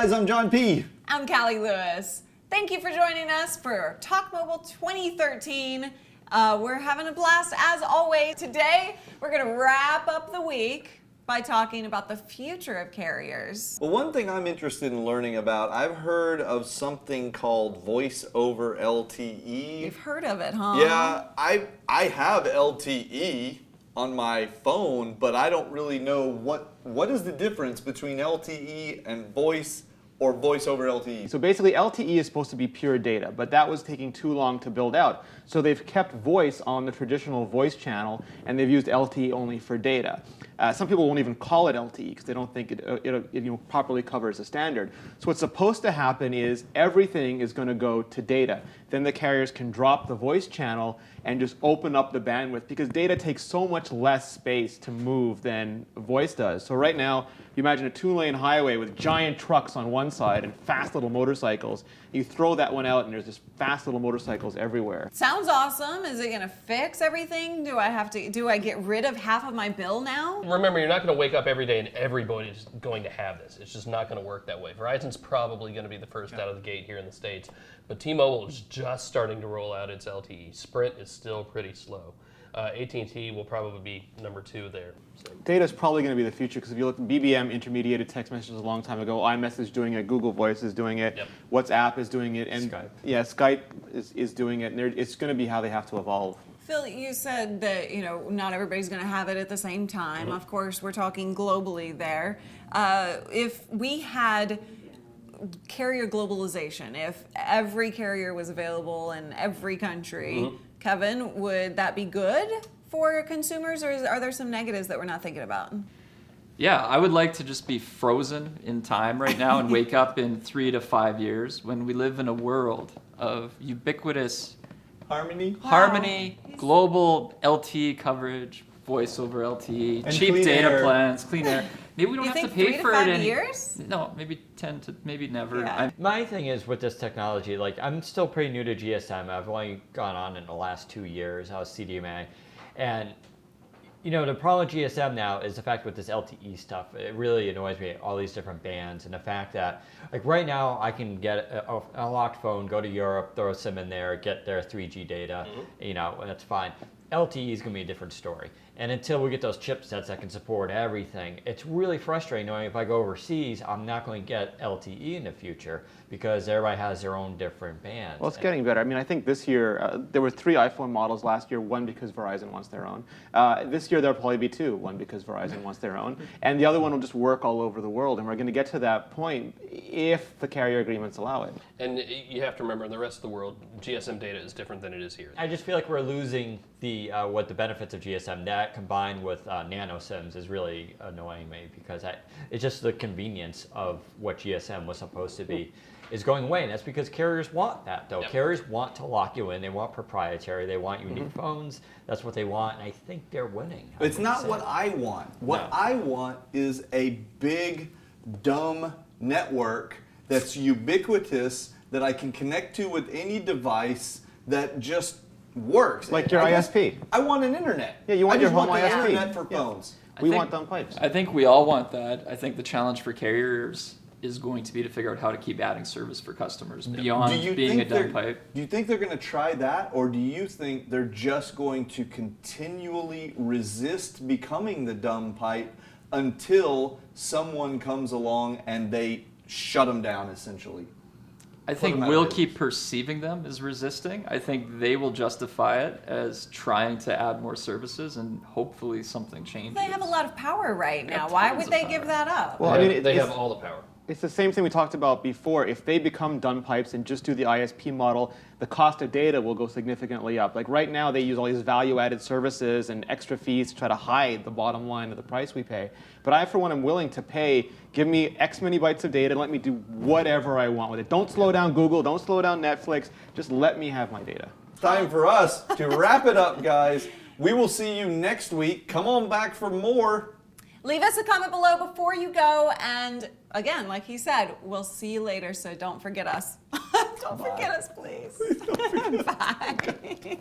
guys, I'm John P. I'm Callie Lewis. Thank you for joining us for Talk Mobile 2013. We're having a blast as always. Today, we're going to wrap up the week by talking about the future of carriers. Well, one thing I'm interested in learning about, I've heard of something called voice over LTE. You've heard of it, huh? Yeah, I have LTE on my phone, but I don't really know what is the difference between LTE and voice or voice over LTE. So basically LTE is supposed to be pure data, but that was taking too long to build out. So they've kept voice on the traditional voice channel, and they've used LTE only for data. Some people won't even call it LTE because they don't think it properly covers the standard. So what's supposed to happen is everything is going to go to data. Then the carriers can drop the voice channel and just open up the bandwidth, because data takes so much less space to move than voice does. So right now, you imagine a 2-lane highway with giant trucks on one side and fast little motorcycles. You throw that one out and there's just fast little motorcycles everywhere. Sounds awesome. Is it going to fix everything? Do I get rid of half of my bill now? Remember, you're not going to wake up every day and everybody's going to have this. It's just not going to work that way. Verizon's probably going to be the first out of the gate here in the States, but T-Mobile is just starting to roll out its LTE. Sprint is still pretty slow. AT&T will probably be number 2 there. So. Data is probably going to be the future, because if you look, BBM intermediated text messages a long time ago. iMessage is doing it. Google Voice is doing it. Yep. WhatsApp is doing it. And Skype. Yeah, Skype is doing it. And it's going to be how they have to evolve. Phil, you said that not everybody's going to have it at the same time. Mm-hmm. Of course, we're talking globally there. If we had carrier globalization, if every carrier was available in every country, Mm-hmm. Kevin, would that be good for consumers, or are there some negatives that we're not thinking about? Yeah, I would like to just be frozen in time right now and wake up in 3 to 5 years when we live in a world of ubiquitous harmony, global LTE coverage, voice over LTE, And cheap clean data air. plans, clean air. Maybe we don't You have think to pay 3 to for 5 it. years? No, maybe 10 to maybe never. Yeah. My thing is with this technology, like I'm still pretty new to GSM. I've only gone on in the last 2 years. I was CDMA. And the problem with GSM now is the fact with this LTE stuff, it really annoys me, all these different bands, and the fact that, like right now, I can get a locked phone, go to Europe, throw a SIM in there, get their 3G data, and that's fine. LTE is going to be a different story. And until we get those chipsets that can support everything, it's really frustrating knowing if I go overseas, I'm not going to get LTE in the future because everybody has their own different bands. Well, it's getting better. I mean, I think this year, there were 3 iPhone models last year, 1 because Verizon wants their own. This year, there'll probably be 2, 1 because Verizon wants their own. And the other one will just work all over the world. And we're going to get to that point if the carrier agreements allow it. And you have to remember, in the rest of the world, GSM data is different than it is here. I just feel like we're losing what the benefits of GSM. That combined with nano SIMs is really annoying me, because it's just the convenience of what GSM was supposed to be is going away, and that's because carriers want that, though. Yep. Carriers want to lock you in. They want proprietary. They want unique phones. That's what they want, and I think they're winning. It's not what I want. What I want is a big, dumb network that's ubiquitous, that I can connect to with any device that just works. Like your ISP. I want an internet. Yeah, you want your home the ISP. internet for phones. We want dumb pipes. I think we all want that. I think the challenge for carriers is going to be to figure out how to keep adding service for customers beyond being a dumb pipe. Do you think they're going to try that, or do you think they're just going to continually resist becoming the dumb pipe until someone comes along and they shut them down, essentially? I think we'll keep perceiving them as resisting. I think they will justify it as trying to add more services, and hopefully something changes. They have a lot of power right now. Why would they give that up? Well, I mean, They have all the power. It's the same thing we talked about before. If they become done pipes and just do the ISP model, the cost of data will go significantly up. Like right now, they use all these value-added services and extra fees to try to hide the bottom line of the price we pay. But I, for one, am willing to pay, give me X many bytes of data and let me do whatever I want with it. Don't slow down Google, don't slow down Netflix, just let me have my data. Time for us to wrap it up, guys. We will see you next week. Come on back for more. Leave us a comment below before you go, and again, like he said, we'll see you later, so don't forget us. Don't forget us, please. Bye.